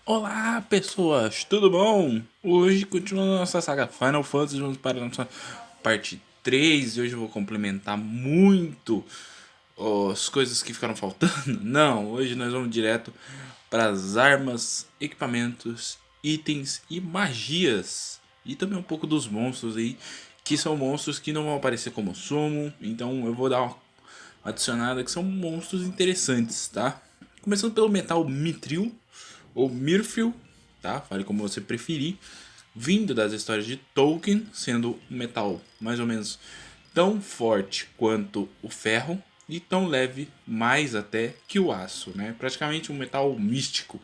Olá pessoas, tudo bom? Hoje continuando nossa saga Final Fantasy, vamos para a nossa parte 3 e hoje eu vou complementar muito as coisas que ficaram faltando. Não, hoje nós vamos direto para as armas, equipamentos, itens e magias. E também um pouco dos monstros aí, que são monstros que não vão aparecer como summon, então eu vou dar uma adicionada que são monstros interessantes, tá? Começando pelo metal Mithril ou Mirfil, tá? Fale como você preferir, vindo das histórias de Tolkien, sendo um metal mais ou menos tão forte quanto o ferro e tão leve mais até que o aço, né? Praticamente um metal místico.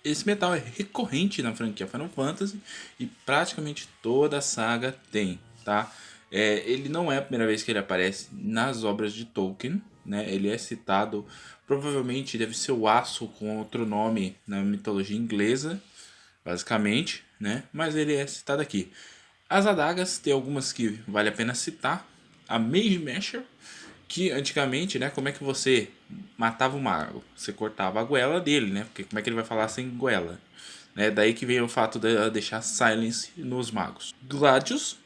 Esse metal é recorrente na franquia Final Fantasy e praticamente toda a saga tem, tá? Ele não é a primeira vez que ele aparece nas obras de Tolkien, né? Ele é citado, provavelmente deve ser o aço com outro nome na mitologia inglesa, basicamente, né? Mas ele é citado aqui. As adagas, tem algumas que vale a pena citar. A Mage Masher, que antigamente, né, como é que você matava o mago? Você cortava a goela dele, né? Porque como é que ele vai falar sem goela? Né? Daí que vem o fato de deixar silence nos magos. Gladius,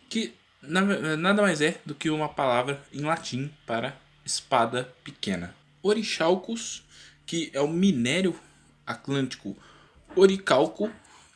que nada mais é do que uma palavra em latim para espada pequena. Orichalcos, que é o minério atlântico oricalco,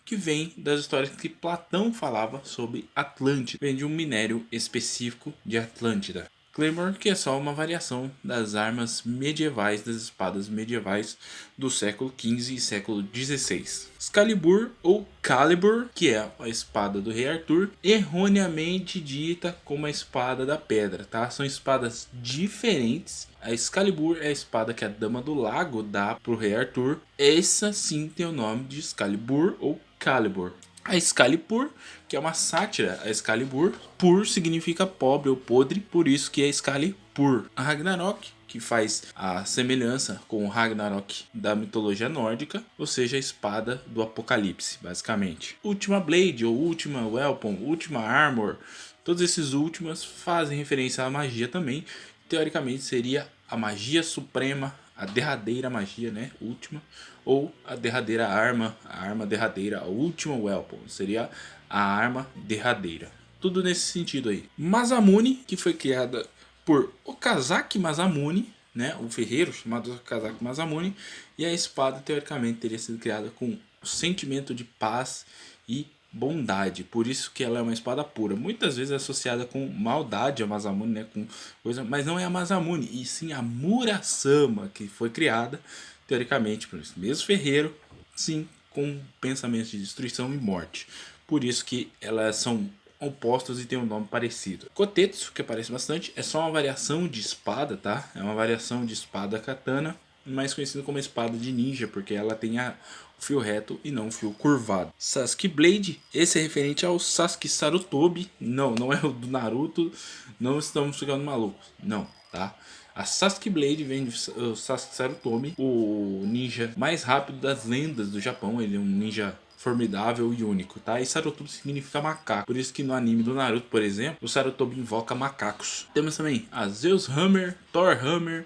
que vem das histórias que Platão falava sobre Atlântida. Vem de um minério específico de Atlântida. Claymore, que é só uma variação das armas medievais, das espadas medievais do século XV e século XVI. Excalibur ou Calibur, que é a espada do rei Arthur, erroneamente dita como a espada da pedra, tá? São espadas diferentes. A Excalibur é a espada que a Dama do Lago dá pro rei Arthur. Essa sim tem o nome de Excalibur ou Calibur. A Excalibur, que é uma sátira a Excalibur. Pur significa pobre ou podre, por isso que é Excalibur. A Ragnarok, que faz a semelhança com o Ragnarok da mitologia nórdica, ou seja, a espada do apocalipse, basicamente. Ultima Blade ou Ultima Weapon, Ultima Armor, todos esses últimos fazem referência à magia também. Teoricamente seria a magia suprema, a derradeira magia, né? Última. Ou a derradeira arma, a arma derradeira, a última weapon. Seria a arma derradeira. Tudo nesse sentido aí. Masamune, que foi criada por Okazaki Masamune, né? O ferreiro chamado Okazaki Masamune. E a espada, teoricamente, teria sido criada com o sentimento de paz e bondade, por isso que ela é uma espada pura. Muitas vezes é associada com maldade a Masamune, né, com coisa, mas não é a Masamune, e sim a Murasama, que foi criada teoricamente por esse mesmo ferreiro, sim, com pensamentos de destruição e morte. Por isso que elas são opostos e tem um nome parecido. Kotetsu, que aparece bastante, é só uma variação de espada, tá? É uma variação de espada katana, mais conhecida como espada de ninja, porque ela tem o fio reto e não o fio curvado. Sasuke Blade, esse é referente ao Sasuke Sarutobi. Não, não é o do Naruto. Não estamos ficando malucos. Não, tá? A Sasuke Blade vem do Sasuke Sarutobi, o ninja mais rápido das lendas do Japão. Ele é um ninja formidável e único, tá? E Sarutobi significa macaco. Por isso que no anime do Naruto, por exemplo, o Sarutobi invoca macacos. Temos também a Zeus Hammer, Thor Hammer,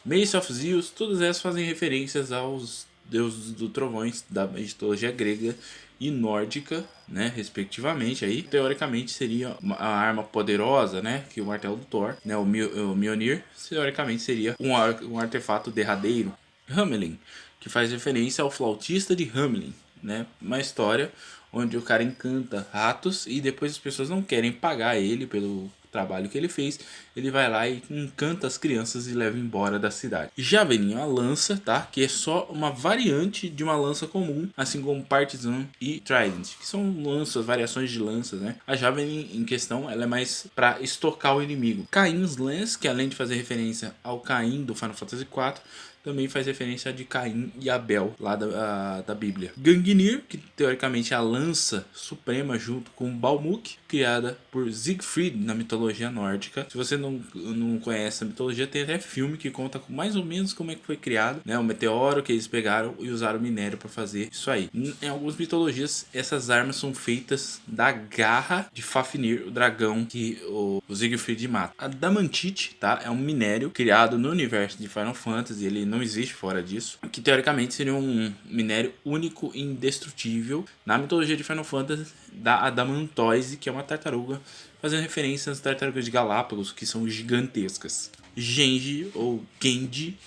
Mace of Zeus. Todas essas fazem referências aos deuses do trovões da mitologia grega e nórdica, né, respectivamente. Aí teoricamente seria a arma poderosa, né, que o martelo do Thor, né, o Mjolnir, teoricamente seria um artefato derradeiro. Hamelin, que faz referência ao flautista de Hamelin, né, uma história onde o cara encanta ratos e depois as pessoas não querem pagar ele pelo trabalho que ele fez, ele vai lá e encanta as crianças e leva embora da cidade. Javelin é uma lança, tá? Que é só uma variante de uma lança comum, assim como Partisan e Trident, que são lanças, variações de lanças, né? A Javelin em questão, ela é mais para estocar o inimigo. Cain's Lance, que além de fazer referência ao Caim do Final Fantasy IV, também faz referência de Caim e Abel, lá da Bíblia. Gangnir, que teoricamente é a lança suprema junto com Balmuk, criada por Siegfried na mitologia nórdica. Se você não conhece a mitologia, tem até filme que conta mais ou menos como é que foi criado, né? O meteoro que eles pegaram e usaram minério para fazer isso aí. Em algumas mitologias, essas armas são feitas da garra de Fafnir, o dragão que o Siegfried mata. A Adamantite, tá? É um minério criado no universo de Final Fantasy, ele não existe fora disso, que teoricamente seria um minério único e indestrutível. Na mitologia de Final Fantasy, da Adamantoise, que é uma tartaruga, fazendo referência às tartarugas de Galápagos, que são gigantescas. Genji, ou Genji,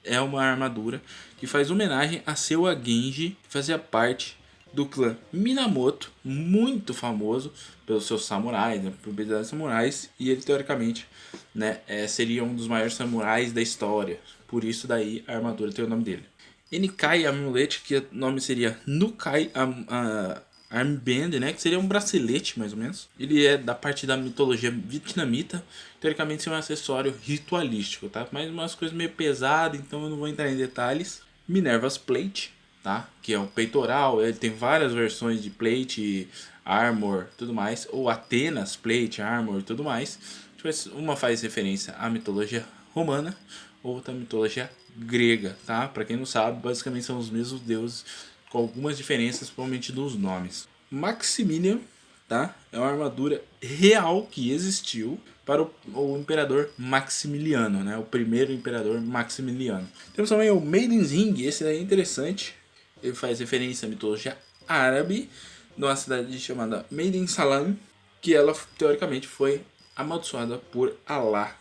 é uma armadura que faz homenagem a Seiwa Genji, que fazia parte do clã Minamoto, muito famoso pelos seus samurais, né, por habilidades samurais, e ele teoricamente, né, seria um dos maiores samurais da história. Por isso daí a armadura tem o nome dele. Nikai Amulet, que o nome seria Nukai Armband, né, que seria um bracelete mais ou menos. Ele é da parte da mitologia vietnamita, teoricamente seria um acessório ritualístico, tá? Mas umas coisas meio pesadas, então eu não vou entrar em detalhes. Minerva's Plate, tá? Que é um peitoral, ele tem várias versões de plate, armor, tudo mais, ou Atenas Plate, armor e tudo mais. Uma faz referência à mitologia romana, outra mitologia grega, tá? Para quem não sabe, basicamente são os mesmos deuses com algumas diferenças, provavelmente dos nomes. Maximilian, tá? É uma armadura real que existiu para o imperador Maximiliano, né? O primeiro imperador Maximiliano. Temos também o Maiden's Ring, esse daí é interessante. Ele faz referência à mitologia árabe, de uma cidade chamada Maiden Salam, que ela teoricamente foi amaldiçoada por Alá.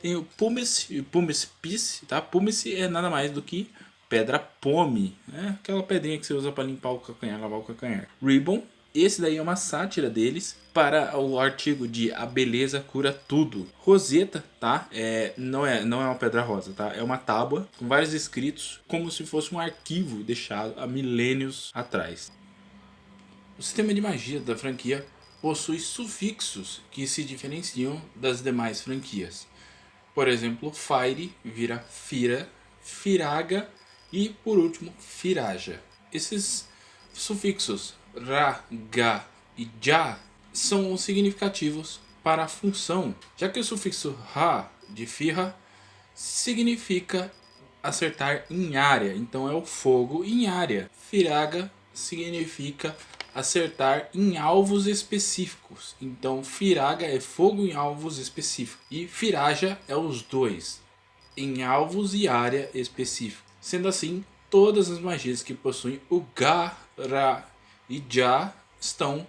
Tem o Pumice e o Pumice Piece, tá? Pumice é nada mais do que pedra pome, né? Aquela pedrinha que você usa para limpar o calcanhar, lavar o calcanhar. Ribbon, esse daí é uma sátira deles para o artigo de a beleza cura tudo. Roseta, tá? Não é uma pedra rosa, tá? É uma tábua com vários escritos, como se fosse um arquivo deixado há milênios atrás. O sistema de magia da franquia possui sufixos que se diferenciam das demais franquias. Por exemplo, Fire vira Fira, Firaga e, por último, Firaja. Esses sufixos Ra, Ga e Ja são significativos para a função, já que o sufixo Ra, de Firra, significa acertar em área, então é o fogo em área. Firaga significa acertar em alvos específicos, então Firaga é fogo em alvos específicos e Firaja é os dois, em alvos e área específico. Sendo assim, todas as magias que possuem o Ga, Ra e Ja estão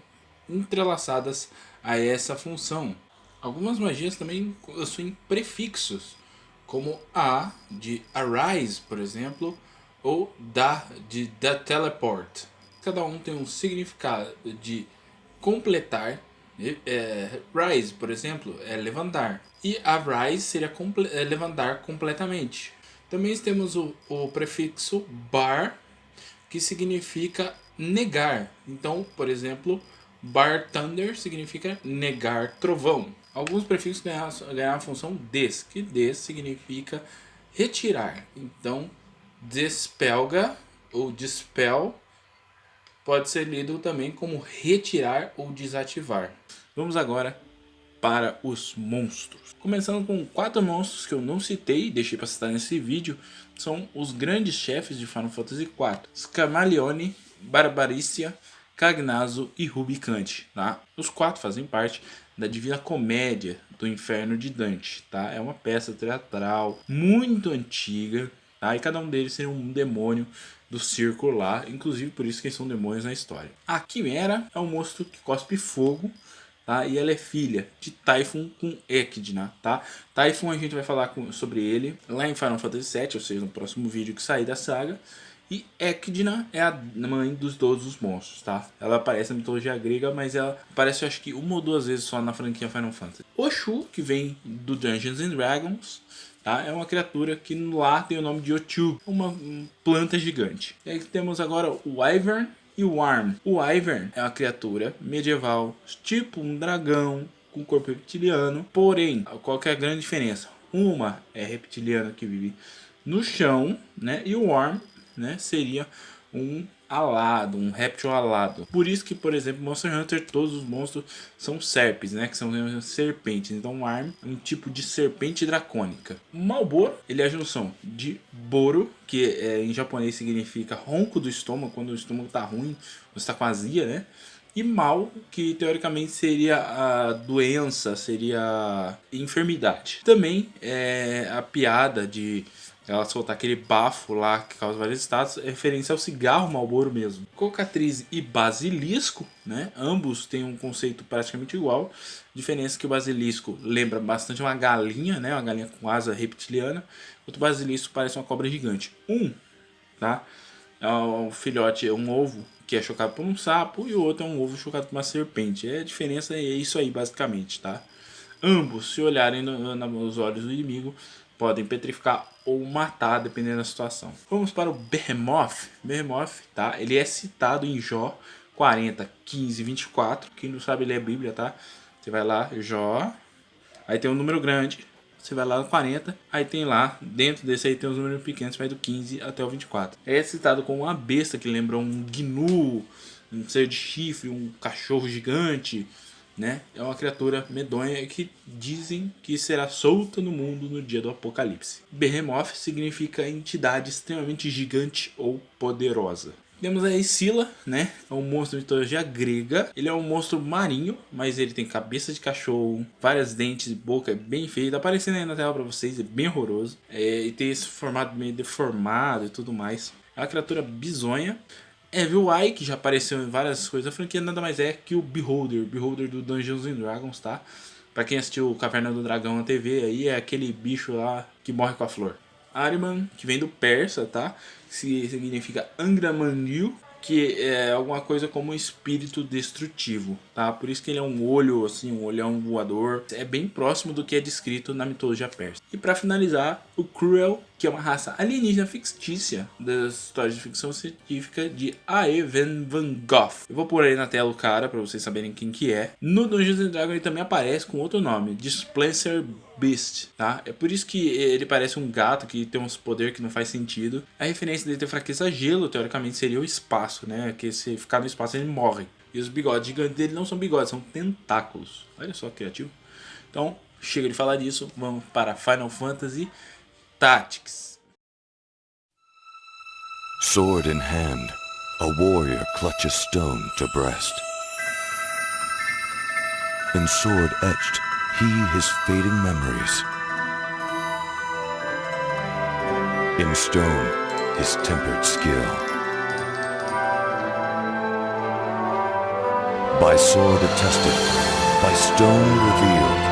entrelaçadas a essa função. Algumas magias também possuem prefixos, como A de Arise, por exemplo, ou Da de The Teleport. Cada um tem um significado de completar. Rise, por exemplo, é levantar. E Arise seria levantar completamente. Também temos o prefixo Bar, que significa negar. Então, por exemplo, Bar Thunder significa negar trovão. Alguns prefixos ganharam a função des, que des significa retirar. Então, Dispelga ou Dispel pode ser lido também como retirar ou desativar. Vamos agora para os monstros. Começando com 4 monstros que eu não citei e deixei para citar nesse vídeo. São os grandes chefes de Final Fantasy IV. Scarmaglione, Barbarícia, Cagnazo e Rubicante. Tá? Os 4 fazem parte da Divina Comédia do Inferno de Dante. Tá? É uma peça teatral muito antiga. Tá? E cada um deles seria um demônio do círculo lá. Inclusive por isso que eles são demônios na história. A Quimera é um monstro que cospe fogo. Tá? E ela é filha de Typhon com Echidna, tá? Typhon a gente vai falar sobre ele lá em Final Fantasy VII, ou seja, no próximo vídeo que sair da saga. E Echidna é a mãe dos todos os monstros, tá? Ela aparece na mitologia grega, mas ela aparece acho que 1 ou 2 vezes só na franquia Final Fantasy. Oshu, que vem do Dungeons and Dragons, tá? É uma criatura que lá tem o nome de Ochu, uma planta gigante. E aí temos agora o Wyvern e o Worm. O Wyvern é uma criatura medieval, tipo um dragão com corpo reptiliano. Porém, qual que é a grande diferença? Uma é reptiliana que vive no chão, né? E o Worm, né, seria um alado, um réptil alado. Por isso que, por exemplo, Monster Hunter, todos os monstros são serpes, né? Que são serpentes. Então o Arm é um tipo de serpente dracônica. O Malboro, ele é a junção de Boro, que em japonês significa ronco do estômago, quando o estômago tá ruim, você tá com azia, né? E mal, que teoricamente seria a doença, seria a enfermidade. Também a piada de ela soltar aquele bafo lá que causa vários estados, é referência ao cigarro Marlboro mesmo. Cocatriz e basilisco, né? Ambos têm um conceito praticamente igual. Diferença que o basilisco lembra bastante uma galinha, né? Uma galinha com asa reptiliana. Outro basilisco parece uma cobra gigante. Tá? É um filhote, é um ovo que é chocado por um sapo e o outro é um ovo chocado por uma serpente. A diferença é isso aí basicamente, tá? Ambos, se olharem nos olhos do inimigo, podem petrificar ou matar, dependendo da situação. Vamos para o Behemoth. Behemoth, tá? Ele é citado em Jó 40, 15 e 24. Quem não sabe ler a Bíblia, tá? Você vai lá, Jó. Aí tem um número grande. Você vai lá no 40. Aí tem lá, dentro desse aí tem os números pequenos. Vai do 15 até o 24. É citado como uma besta que lembra um gnu, um ser de chifre, um cachorro gigante, né? É uma criatura medonha que dizem que será solta no mundo no dia do apocalipse. Behemoth significa entidade extremamente gigante ou poderosa. Temos aí Scylla, né? É um monstro de mitologia grega. Ele é um monstro marinho, mas ele tem cabeça de cachorro, várias dentes, boca bem feia. Tá aparecendo aí na tela pra vocês, é bem horroroso. E tem esse formato meio deformado e tudo mais. É uma criatura bizonha. Evil Eye, que já apareceu em várias coisas da franquia, nada mais é que o Beholder do Dungeons and Dragons, tá? Pra quem assistiu Caverna do Dragão na TV, aí é aquele bicho lá que morre com a flor. Ahriman, que vem do persa, tá? Que significa Angramanil, que é alguma coisa como um espírito destrutivo, tá? Por isso que ele é um olho, assim, um olhão voador. É bem próximo do que é descrito na mitologia persa. E para finalizar, o Cruel, que é uma raça alienígena fictícia das histórias de ficção científica de Aeven Van Gogh. Eu vou pôr aí na tela o cara para vocês saberem quem que é. No Dungeons and Dragons ele também aparece com outro nome, Displacer Beast, tá? É por isso que ele parece um gato que tem uns poderes que não faz sentido. A referência dele ter fraqueza a gelo, teoricamente, seria o espaço, né? Que se ficar no espaço ele morre. E os bigodes gigantes dele não são bigodes, são tentáculos. Olha só que criativo. Então, chega de falar disso, vamos para Final Fantasy Tactics. Sword in hand, a warrior clutches stone to breast. In sword etched, he his fading memories. In stone, his tempered skill. By sword attested, by stone revealed.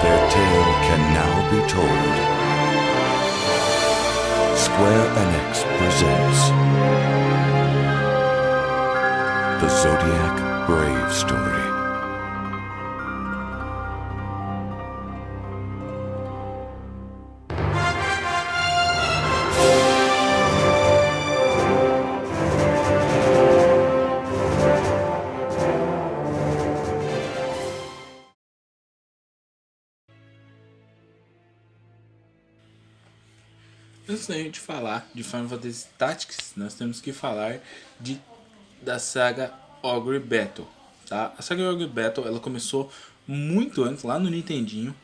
Their tale can now be told. Square Enix presents The Zodiac Brave Story. Antes da gente falar de Final Fantasy Tactics, nós temos que falar da saga Ogre Battle, tá? A saga Ogre Battle ela começou muito antes, lá no Nintendinho.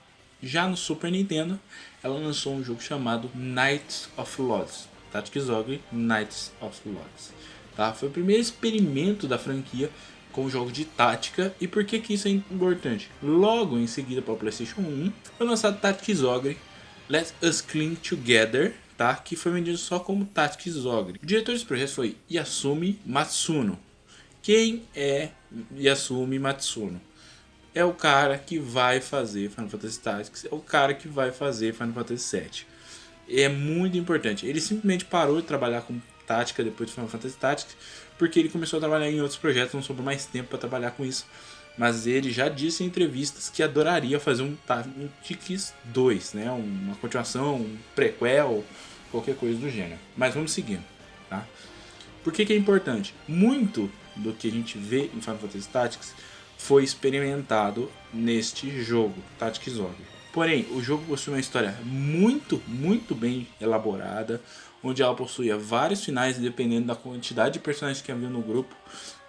Já no Super Nintendo, ela lançou um jogo chamado Knights of Lords, Tactics Ogre Knights of Lords, tá? Foi o primeiro experimento da franquia com jogos de tática. E por que isso é importante? Logo em seguida para o PlayStation 1 foi lançado Tactics Ogre Let Us Cling Together, tá? Que foi vendido só como Tactics Ogre. O diretor desse projeto foi Yasumi Matsuno. Quem é Yasumi Matsuno? É o cara que vai fazer Final Fantasy Tactics, é o cara que vai fazer Final Fantasy VII. É muito importante. Ele simplesmente parou de trabalhar com tática depois de Final Fantasy Tactics, porque ele começou a trabalhar em outros projetos, não sobrou mais tempo para trabalhar com isso. Mas ele já disse em entrevistas que adoraria fazer um Tactics 2, né? Uma continuação, um prequel, qualquer coisa do gênero. Mas vamos seguindo, tá? Por que é importante? Muito do que a gente vê em Final Fantasy Tactics foi experimentado neste jogo, Tactics Ogre. Porém, o jogo possui uma história muito bem elaborada, onde ela possuía vários finais dependendo da quantidade de personagens que havia no grupo,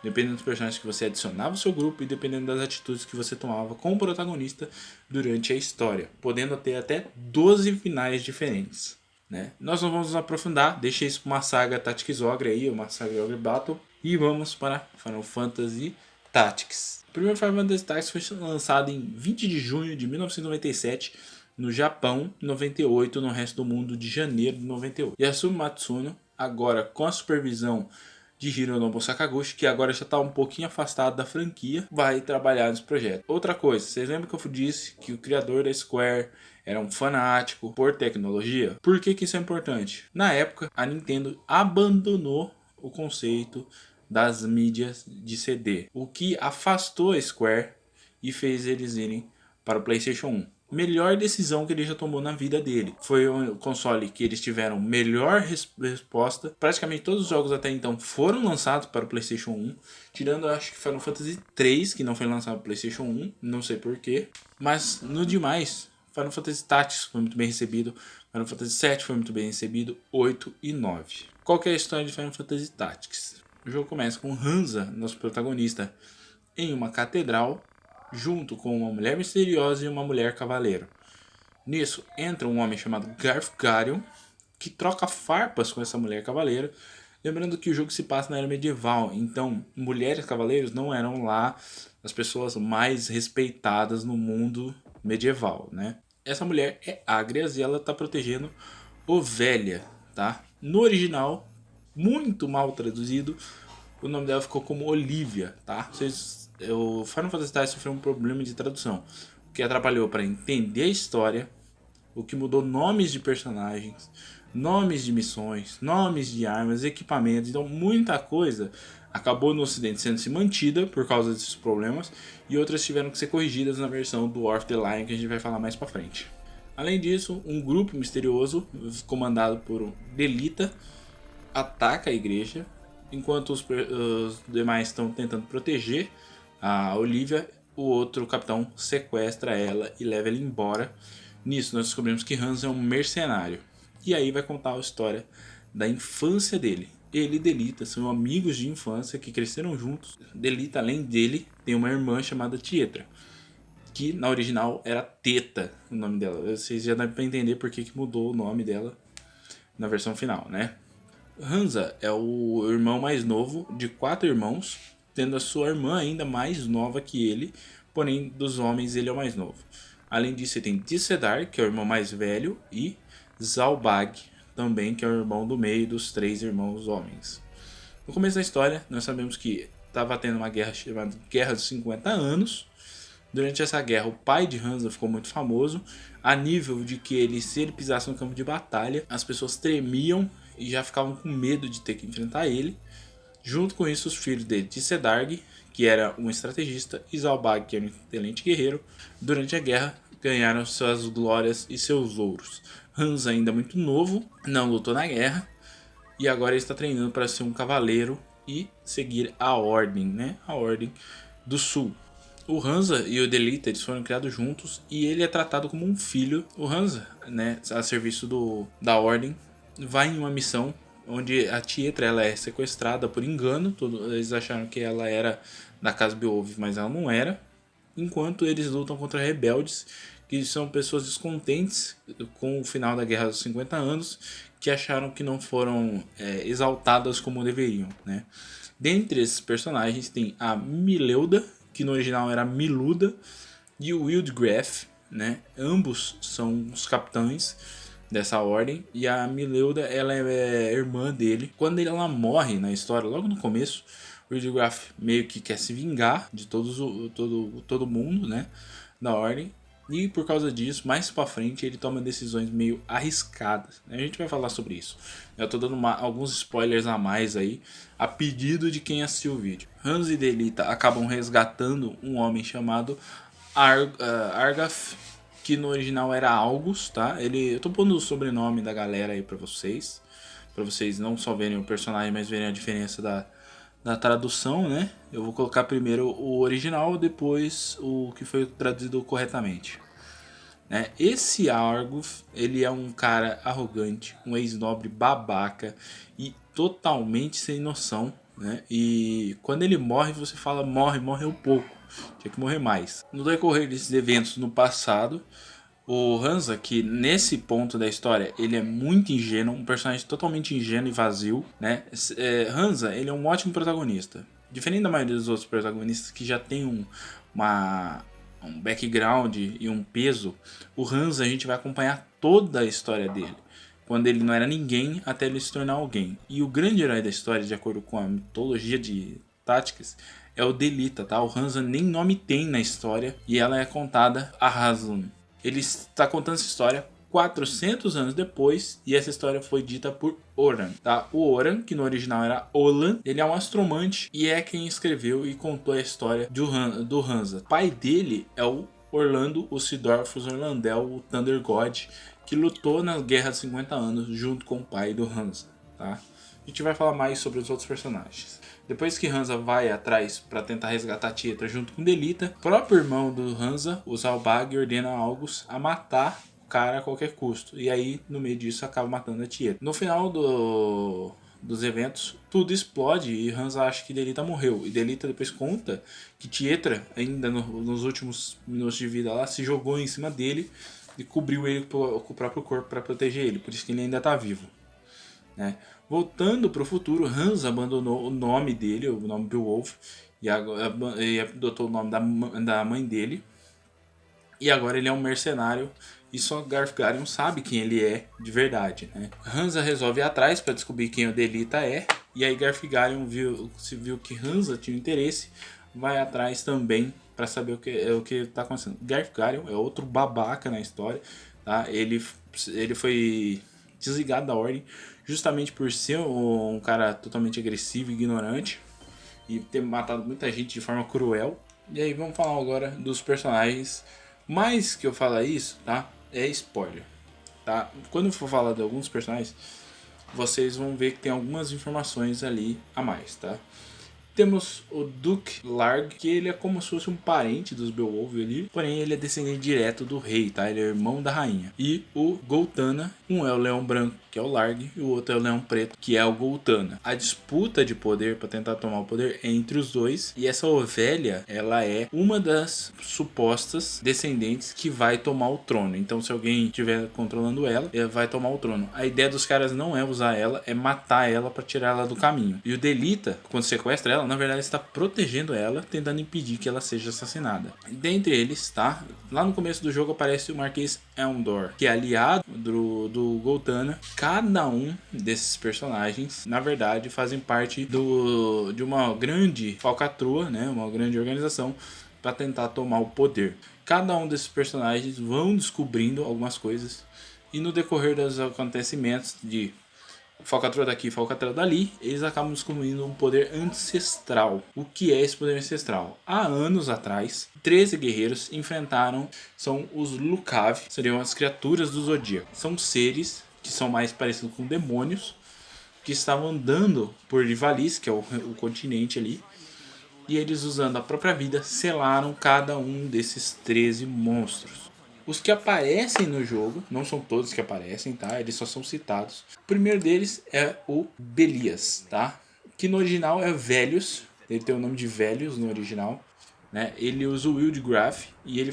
dependendo dos personagens que você adicionava ao seu grupo e dependendo das atitudes que você tomava com o protagonista durante a história, podendo ter até 12 finais diferentes. Né? Nós não vamos nos aprofundar, deixa isso para uma saga Tactics Ogre aí, uma saga Ogre Battle, e vamos para Final Fantasy Tactics. O primeiro Final Fantasy Tactics foi lançado em 20 de junho de 1997 no Japão, 98 no resto do mundo de janeiro de 98. Yasumi Matsuno, agora com a supervisão de Hironobu Sakaguchi, que agora já está um pouquinho afastado da franquia, vai trabalhar nesse projeto. Outra coisa, vocês lembram que eu disse que o criador da Square era um fanático por tecnologia? Por que isso é importante? Na época, a Nintendo abandonou o conceito das mídias de CD, o que afastou a Square e fez eles irem para o PlayStation 1. Melhor decisão que ele já tomou na vida dele. Foi o console que eles tiveram melhor resposta. Praticamente todos os jogos até então foram lançados para o PlayStation 1. Tirando, acho que Final Fantasy 3, que não foi lançado para o PlayStation 1. Não sei porquê. Mas, no demais, Final Fantasy Tactics foi muito bem recebido. Final Fantasy 7 foi muito bem recebido. 8 e 9. Qual que é a história de Final Fantasy Tactics? O jogo começa com Hansa, nosso protagonista, em uma catedral, junto com uma mulher misteriosa e uma mulher cavaleiro. Nisso entra um homem chamado Garth Garion, que troca farpas com essa mulher cavaleiro. Lembrando que o jogo se passa na era medieval, então mulheres cavaleiros não eram lá as pessoas mais respeitadas no mundo medieval, né? Essa mulher é Agrias e ela está protegendo Ovelha, tá? No original, muito mal traduzido, o nome dela ficou como Olivia, tá? O Final Fantasy Tactics sofreu um problema de tradução, o que atrapalhou para entender a história, o que mudou nomes de personagens, nomes de missões, nomes de armas, equipamentos. Então muita coisa acabou no ocidente sendo se mantida por causa desses problemas e outras tiveram que ser corrigidas na versão do War of the Lion, que a gente vai falar mais para frente. Além disso, um grupo misterioso comandado por Delita ataca a igreja, enquanto os demais estão tentando proteger a Olivia. O outro capitão sequestra ela e leva ela embora. Nisso nós descobrimos que Hans é um mercenário. E aí vai contar a história da infância dele. Ele e Delita são amigos de infância que cresceram juntos. Delita, além dele, tem uma irmã chamada Tietra, que na original era Teta, o nome dela. Vocês já devem entender por que mudou o nome dela na versão final, né? Hansa é o irmão mais novo de 4 irmãos, tendo a sua irmã ainda mais nova que ele, porém dos homens ele é o mais novo. Além disso, você tem Tissedar, que é o irmão mais velho, e Zalbag, também, que é o irmão do meio dos 3 irmãos homens. No começo da história, nós sabemos que estava tendo uma guerra chamada Guerra dos 50 Anos. Durante essa guerra, o pai de Hansa ficou muito famoso, a nível de que se ele pisasse no campo de batalha, as pessoas tremiam e já ficavam com medo de ter que enfrentar ele. Junto com isso, os filhos dele, Tissedarg, que era um estrategista, e Zalbag, que era um excelente guerreiro, durante a guerra ganharam suas glórias e seus louros. Hansa, ainda muito novo, não lutou na guerra e agora ele está treinando para ser um cavaleiro e seguir a Ordem, né? A Ordem do Sul. O Hansa e o Delita, eles foram criados juntos e ele é tratado como um filho. O Hansa, né, a serviço da Ordem, vai em uma missão onde a Tietra ela é sequestrada por engano. Eles acharam que ela era da Casa Beowulf, mas ela não era. Enquanto eles lutam contra rebeldes, que são pessoas descontentes com o final da Guerra dos 50 Anos, que acharam que não foram exaltadas como deveriam, né? Dentre esses personagens tem a Mileuda, que no original era Miluda, e o Wildgraf, né? Ambos são os capitães dessa ordem, e a Mileuda ela é irmã dele. Quando ela morre na história, logo no começo, o Wildgraf meio que quer se vingar de todo mundo, né, da ordem, e por causa disso, mais pra frente, ele toma decisões meio arriscadas. A gente vai falar sobre isso. Eu tô dando alguns spoilers a mais aí, a pedido de quem assistiu o vídeo. Hans e Delita acabam resgatando um homem chamado Argaf, que no original era Algus, tá? Eu tô pondo o sobrenome da galera aí pra vocês não só verem o personagem, mas verem a diferença da tradução, né? Eu vou colocar primeiro o original, depois o que foi traduzido corretamente. né? Esse Argus, ele é um cara arrogante, um ex-nobre babaca e totalmente sem noção, né? E quando ele morre, você fala, morreu pouco, tinha que morrer mais. No decorrer desses eventos no passado, o Hansa, que nesse ponto da história ele é muito ingênuo, um personagem totalmente ingênuo e vazio, né? Hansa, ele é um ótimo protagonista. Diferente da maioria dos outros protagonistas que já tem um background e um peso, o Hansa a gente vai acompanhar toda a história dele. Quando ele não era ninguém até ele se tornar alguém. E o grande herói da história, de acordo com a mitologia de Táticas, é o Delita, tá? O Hansa nem nome tem na história e ela é contada a Haslund. Ele está contando essa história 400 anos depois e essa história foi dita por Oran, tá? O Oran, que no original era Olan, ele é um astromante e é quem escreveu e contou a história do Hansa. O pai dele é o Orlando, o Sidorfus Orlandel, o Thunder God, que lutou na Guerra dos 50 Anos junto com o pai do Hansa, tá? A gente vai falar mais sobre os outros personagens. Depois que Hansa vai atrás para tentar resgatar Tietra junto com Delita, o próprio irmão do Hansa, o Zalbag, ordena a August a matar o cara a qualquer custo. E aí, no meio disso, acaba matando a Tietra. No final dos eventos, tudo explode e Hansa acha que Delita morreu. E Delita depois conta que Tietra, ainda nos últimos minutos de vida lá, se jogou em cima dele e cobriu ele com o próprio corpo para proteger ele. Por isso que ele ainda está vivo, né? Voltando para o futuro, Hansa abandonou o nome dele, o nome Beowulf, e adotou o nome da mãe dele. E agora ele é um mercenário e só Garfgarion sabe quem ele é de verdade, né? Hansa resolve ir atrás para descobrir quem o Delita é. E aí Garfgarion viu que Hansa tinha interesse, vai atrás também para saber o que está acontecendo. Garfgarion é outro babaca na história, tá? Ele foi desligado da ordem justamente por ser um cara totalmente agressivo e ignorante e ter matado muita gente de forma cruel. E aí vamos falar agora dos personagens. Mais que eu falar isso, tá? É spoiler, tá? Quando eu for falar de alguns personagens, vocês vão ver que tem algumas informações ali a mais, tá? Temos o Duke Larg, que ele é como se fosse um parente dos Beowulf ali, porém ele é descendente direto do rei, tá? Ele é irmão da rainha. E o Goltana, um é o leão branco, que é o Larg, e o outro é o leão preto, que é o Goltana. A disputa de poder para tentar tomar o poder é entre os dois, e essa ovelha, ela é uma das supostas descendentes que vai tomar o trono. Então se alguém estiver controlando ela vai tomar o trono. A ideia dos caras não é usar ela, é matar ela para tirar ela do caminho. E o Delita, quando sequestra ela, na verdade está protegendo ela, tentando impedir que ela seja assassinada. Dentre eles, tá? Lá no começo do jogo aparece o Marquês Eldor, que é aliado do Goltana. Cada um desses personagens, na verdade, fazem parte de uma grande falcatrua, né? Uma grande organização para tentar tomar o poder. Cada um desses personagens vão descobrindo algumas coisas e no decorrer dos acontecimentos de falcatrua daqui, falcatrua dali, eles acabam descobrindo um poder ancestral. O que é esse poder ancestral? Há anos atrás, 13 guerreiros enfrentaram, são os Lucav, seriam as criaturas do Zodíaco. São seres que são mais parecidos com demônios, que estavam andando por Ivalice, que é o continente ali, e eles, usando a própria vida, selaram cada um desses 13 monstros. Os que aparecem no jogo, não são todos que aparecem, tá? Eles só são citados. O primeiro deles é o Belias, tá? Que no original é Velios. Ele tem o nome de Velios no original, né? Ele usa o Wildgraph e ele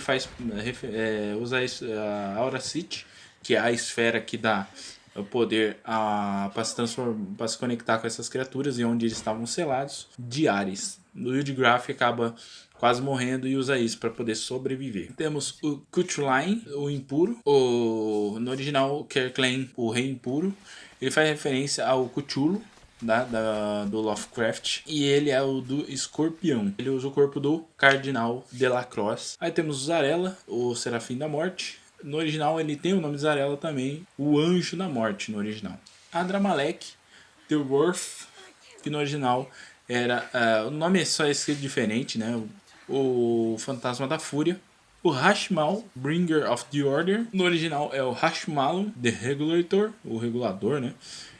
usa a Aura City, que é a esfera que dá o poder para se conectar com essas criaturas e onde eles estavam selados, de Ares. O Wildgraph acaba quase morrendo e usa isso para poder sobreviver. Temos o Cthulhu, o impuro, no original Kerklein, o rei impuro. Ele faz referência ao Cthulhu do Lovecraft, e ele é o do Escorpião. Ele usa o corpo do Cardinal Delacroix. Aí temos o Zarela, o Serafim da Morte. No original ele tem o nome de Zarela também, o Anjo da Morte no original. Adramalek, The Worth, que no original era... o nome é só escrito diferente, né? O Fantasma da Fúria. O Hashmal, Bringer of the Order. No original é o Hashmalum, The Regulator, o regulador, né?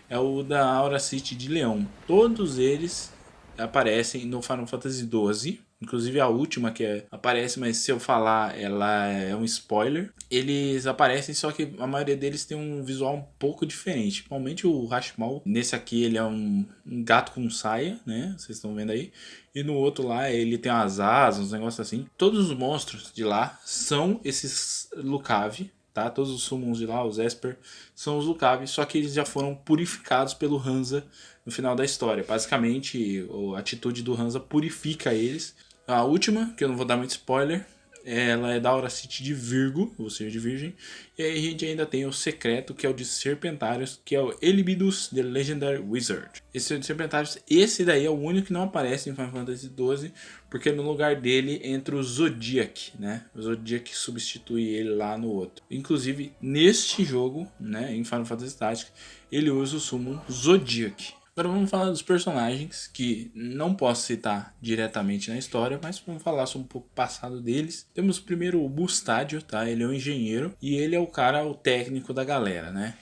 É o da Aura City de Leão. Todos eles aparecem no Final Fantasy XII, inclusive a última que aparece, mas se eu falar ela é um spoiler. Eles aparecem, só que a maioria deles tem um visual um pouco diferente. Principalmente o Hashmal. Nesse aqui ele é um gato com saia, né? Vocês estão vendo aí. E no outro lá ele tem umas asas, uns negócios assim. Todos os monstros de lá são esses Lucavi, tá? Todos os summons de lá, os Esper, são os Lucavi, só que eles já foram purificados pelo Hansa no final da história. Basicamente, a atitude do Hansa purifica eles. A última, que eu não vou dar muito spoiler, ela é da Aura City de Virgo, ou seja, de Virgem. E aí a gente ainda tem o secreto, que é o de Serpentários, que é o Elibidus The Legendary Wizard. Esse de Serpentários, esse daí é o único que não aparece em Final Fantasy XII, porque no lugar dele entra o Zodiac, né? O Zodiac substitui ele lá no outro. Inclusive, neste jogo, né, em Final Fantasy Tactics, ele usa o summon Zodiac. Agora vamos falar dos personagens, que não posso citar diretamente na história, mas vamos falar sobre um pouco o passado deles. Temos primeiro o Mustadio, tá? Ele é um engenheiro e ele é o técnico da galera, né?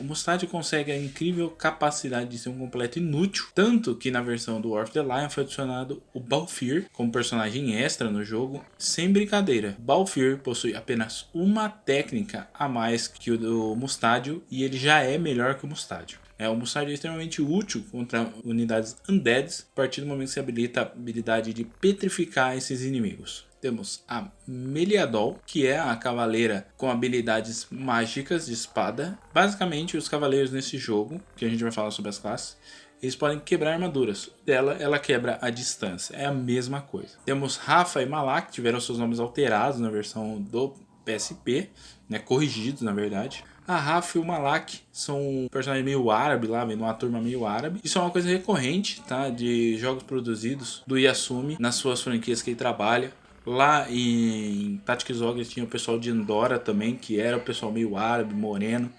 O Mustadio consegue a incrível capacidade de ser um completo inútil, tanto que na versão do War of the Lion foi adicionado o Balfir como personagem extra no jogo. Sem brincadeira, Balfir possui apenas uma técnica a mais que o do Mustadio e ele já é melhor que o Mustadio. O Mustadio é extremamente útil contra unidades undeads a partir do momento que se habilita a habilidade de petrificar esses inimigos. Temos a Meliadol, que é a cavaleira com habilidades mágicas de espada. Basicamente, os cavaleiros nesse jogo, que a gente vai falar sobre as classes, eles podem quebrar armaduras. Ela quebra a distância. É a mesma coisa. Temos Rafa e Malak, que tiveram seus nomes alterados na versão do PSP, né, corrigidos na verdade. A Rafa e o Malak são personagens meio árabe lá, numa turma meio árabe. Isso é uma coisa recorrente, tá, de jogos produzidos do Yasumi nas suas franquias que ele trabalha. Lá em Tactics Ogre tinha o pessoal de Andorra também, que era o pessoal meio árabe, moreno.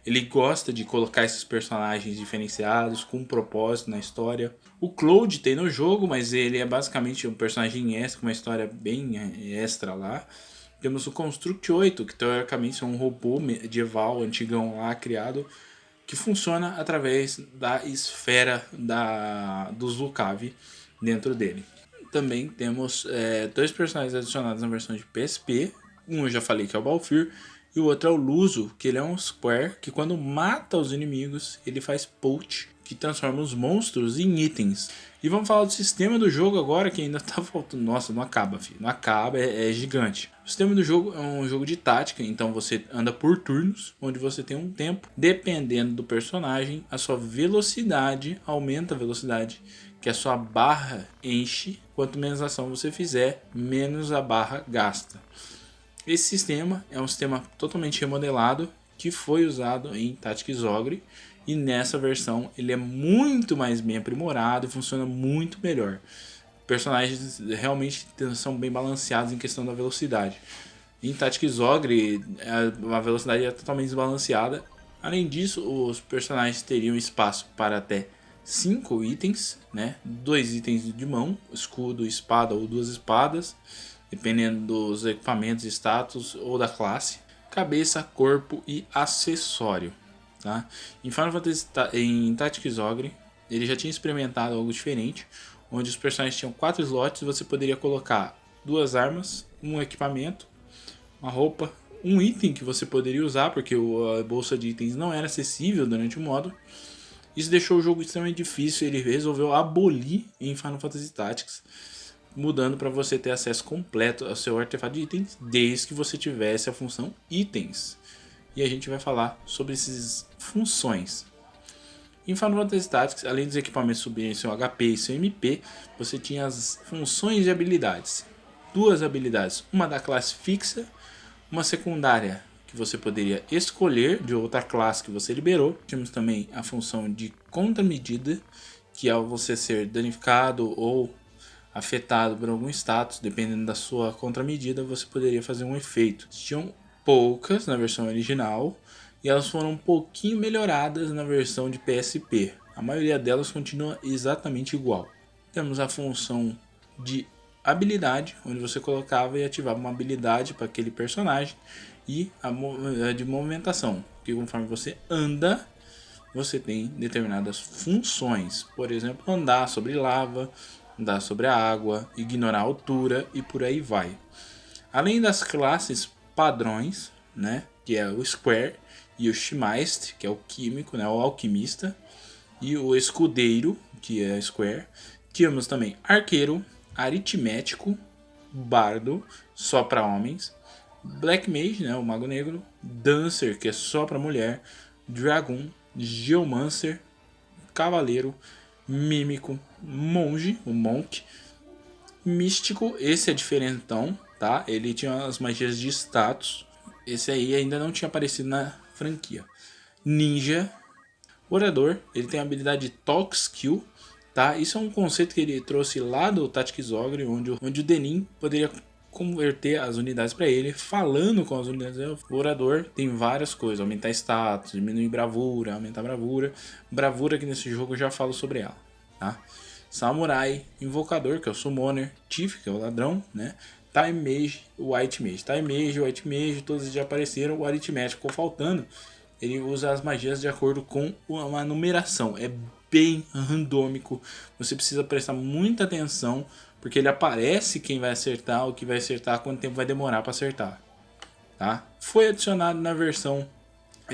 Ele gosta de colocar esses personagens diferenciados, com um propósito na história. O Cloud tem no jogo, mas ele é basicamente um personagem extra, com uma história bem extra lá. Temos o Construct 8, que teoricamente é um robô medieval, antigão lá, criado, que funciona através da esfera dos Lucavi dentro dele. Também temos dois personagens adicionados na versão de PSP. Um eu já falei que é o Balfir, e o outro é o Luso, que ele é um Square, que quando mata os inimigos, ele faz poach, que transforma os monstros em itens. E vamos falar do sistema do jogo agora, que ainda tá faltando. Nossa, não acaba, filho. Não acaba, é gigante. O sistema do jogo é um jogo de tática, então você anda por turnos, onde você tem um tempo. Dependendo do personagem, a sua velocidade aumenta a velocidade que a sua barra enche. Quanto menos ação você fizer, menos a barra gasta. Esse sistema é um sistema totalmente remodelado, que foi usado em Tactics Ogre, e nessa versão ele é muito mais bem aprimorado e funciona muito melhor. Personagens realmente são bem balanceados em questão da velocidade. Em Tactics Ogre a velocidade é totalmente desbalanceada. Além disso, os personagens teriam espaço para até 5 itens, né? 2 itens de mão, escudo, espada ou 2 espadas, dependendo dos equipamentos, status ou da classe, cabeça, corpo e acessório. Tá? Em Final Fantasy, em Tactics Ogre, ele já tinha experimentado algo diferente, onde os personagens tinham 4 slots e você poderia colocar 2 armas, um equipamento, uma roupa, um item que você poderia usar, porque a bolsa de itens não era acessível durante o modo. Isso deixou o jogo extremamente difícil, ele resolveu abolir em Final Fantasy Tactics, mudando para você ter acesso completo ao seu artefato de itens, desde que você tivesse a função itens. E a gente vai falar sobre essas funções. Em Final Fantasy Tactics, além dos equipamentos subirem seu HP e seu MP, você tinha as funções de habilidades. 2 habilidades, uma da classe fixa, uma secundária que você poderia escolher de outra classe que você liberou. Temos também a função de contramedida, que ao você ser danificado ou afetado por algum status, dependendo da sua contramedida, você poderia fazer um efeito. Tinham poucas na versão original e elas foram um pouquinho melhoradas na versão de PSP. A maioria delas continua exatamente igual. Temos a função de habilidade, onde você colocava e ativava uma habilidade para aquele personagem, e a de movimentação, que conforme você anda, você tem determinadas funções. Por exemplo, andar sobre lava, andar sobre a água, ignorar a altura e por aí vai. Além das classes padrões, né, que é o Square e o Schmeist, que é o químico, né, o alquimista, e o escudeiro, que é Square. Tínhamos também arqueiro, aritmético, bardo, só para homens, Black Mage, né, o mago negro, Dancer, que é só para mulher, Dragon, Geomancer, cavaleiro, mímico, monge, o monk, místico, esse é diferentão, tá? Ele tinha as magias de status. Esse aí ainda não tinha aparecido na franquia. Ninja, orador, ele tem a habilidade Talk Skill, tá? Isso é um conceito que ele trouxe lá do Tactics Ogre, onde o Denim poderia converter as unidades para ele, falando com as unidades. O orador tem várias coisas, aumentar status, diminuir bravura, aumentar bravura. Bravura que nesse jogo eu já falo sobre ela, tá? Samurai, invocador, que é o summoner, Thief, que é o ladrão, né? Time Mage, White Mage. Time Mage, White Mage, todos já apareceram, o aritmético ficou faltando. Ele usa as magias de acordo com uma numeração. É bem randômico. Você precisa prestar muita atenção, porque ele aparece quem vai acertar, o que vai acertar, quanto tempo vai demorar para acertar. Tá? Foi adicionado na versão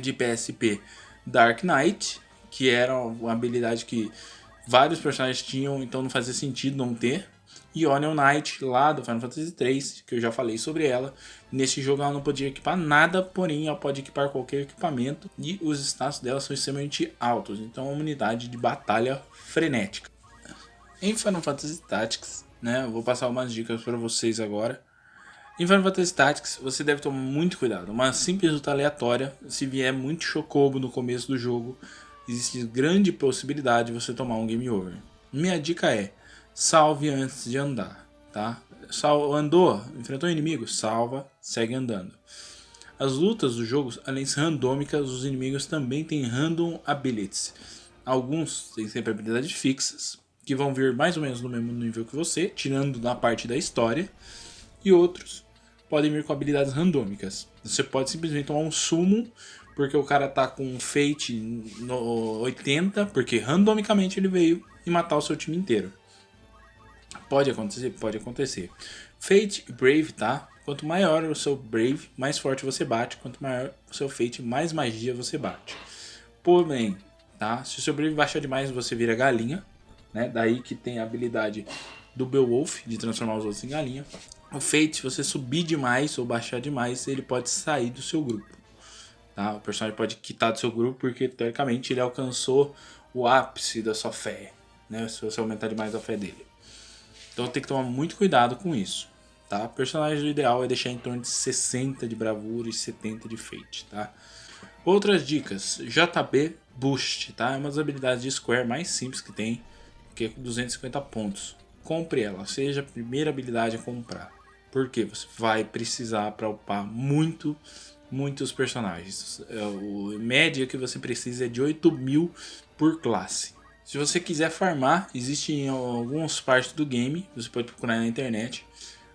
de PSP Dark Knight, que era uma habilidade que vários personagens tinham, então não fazia sentido não ter. E Onion Knight, lá do Final Fantasy III, que eu já falei sobre ela. Nesse jogo ela não podia equipar nada, porém ela pode equipar qualquer equipamento. E os status dela são extremamente altos, então é uma unidade de batalha frenética. Em Final Fantasy Tactics, né, eu vou passar umas dicas para vocês agora. Em Final Fantasy Tactics, você deve tomar muito cuidado. Uma simples luta aleatória, se vier muito chocobo no começo do jogo, existe grande possibilidade de você tomar um game over. Minha dica é: salve antes de andar, tá? Andou, enfrentou o inimigo, salva, segue andando. As lutas do jogo, além de ser randômicas, os inimigos também têm random abilities. Alguns têm sempre habilidades fixas, que vão vir mais ou menos no mesmo nível que você, tirando na parte da história. E outros podem vir com habilidades randômicas. Você pode simplesmente tomar um summon, porque o cara tá com Fate no 80, porque randomicamente ele veio e matar o seu time inteiro. Pode acontecer? Pode acontecer. Fate e Brave, tá? Quanto maior o seu Brave, mais forte você bate. Quanto maior o seu Fate, mais magia você bate. Porém, tá? Se o seu Brave baixar demais, você vira galinha, né? Daí que tem a habilidade do Beowulf, de transformar os outros em galinha. O Fate, se você subir demais ou baixar demais, ele pode sair do seu grupo. Tá? O personagem pode quitar do seu grupo porque, teoricamente, ele alcançou o ápice da sua fé, né? Se você aumentar demais a fé dele. Então tem que tomar muito cuidado com isso, tá? O personagem ideal é deixar em torno de 60 de bravura e 70 de Fate, tá? Outras dicas: JB Boost, tá? É uma das habilidades de Square mais simples que tem, que é 250 pontos. Compre ela, seja a primeira habilidade a comprar. Porque você vai precisar para upar muitos personagens. A média que você precisa é de 8.000 por classe. Se você quiser farmar, existem em algumas partes do game, você pode procurar na internet,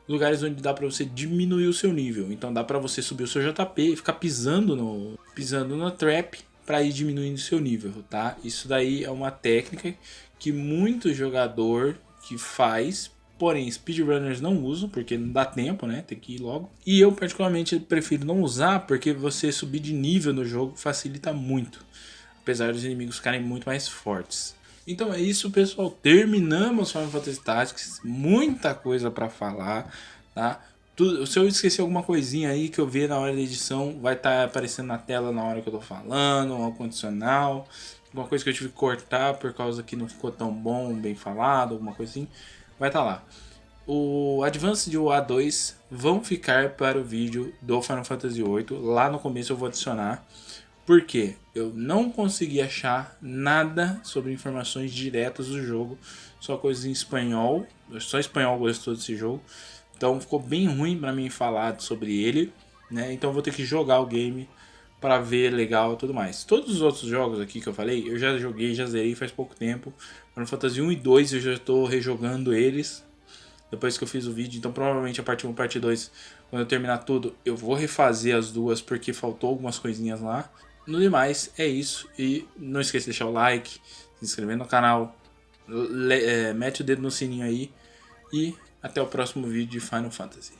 lugares onde dá para você diminuir o seu nível. Então dá para você subir o seu JP e ficar pisando no trap para ir diminuindo o seu nível, tá? Isso daí é uma técnica que muito jogador que faz, porém speedrunners não usam porque não dá tempo, né? Tem que ir logo. E eu particularmente prefiro não usar porque você subir de nível no jogo facilita muito, apesar dos inimigos ficarem muito mais fortes. Então é isso, pessoal. Terminamos Final Fantasy Tactics. Muita coisa para falar, tá? Se eu esquecer alguma coisinha aí que eu ver na hora da edição, vai estar aparecendo na tela na hora que eu tô falando, um condicional, alguma coisa que eu tive que cortar por causa que não ficou tão bom, bem falado, alguma coisa assim, vai estar lá. O Advance e o A2 vão ficar para o vídeo do Final Fantasy VIII. Lá no começo eu vou adicionar. Porque eu não consegui achar nada sobre informações diretas do jogo, só coisas em espanhol, só espanhol gostou desse jogo, então ficou bem ruim para mim falar sobre ele, né? Então eu vou ter que jogar o game para ver legal e tudo mais. Todos os outros jogos aqui que eu falei, eu já joguei, já zerei faz pouco tempo. Final Fantasy 1 e 2 eu já estou rejogando eles depois que eu fiz o vídeo, então provavelmente a parte 1 e a parte 2, quando eu terminar tudo, eu vou refazer as duas porque faltou algumas coisinhas lá. No demais, é isso. E não esqueça de deixar o like, se inscrever no canal, Mete o dedo no sininho aí. E até o próximo vídeo de Final Fantasy.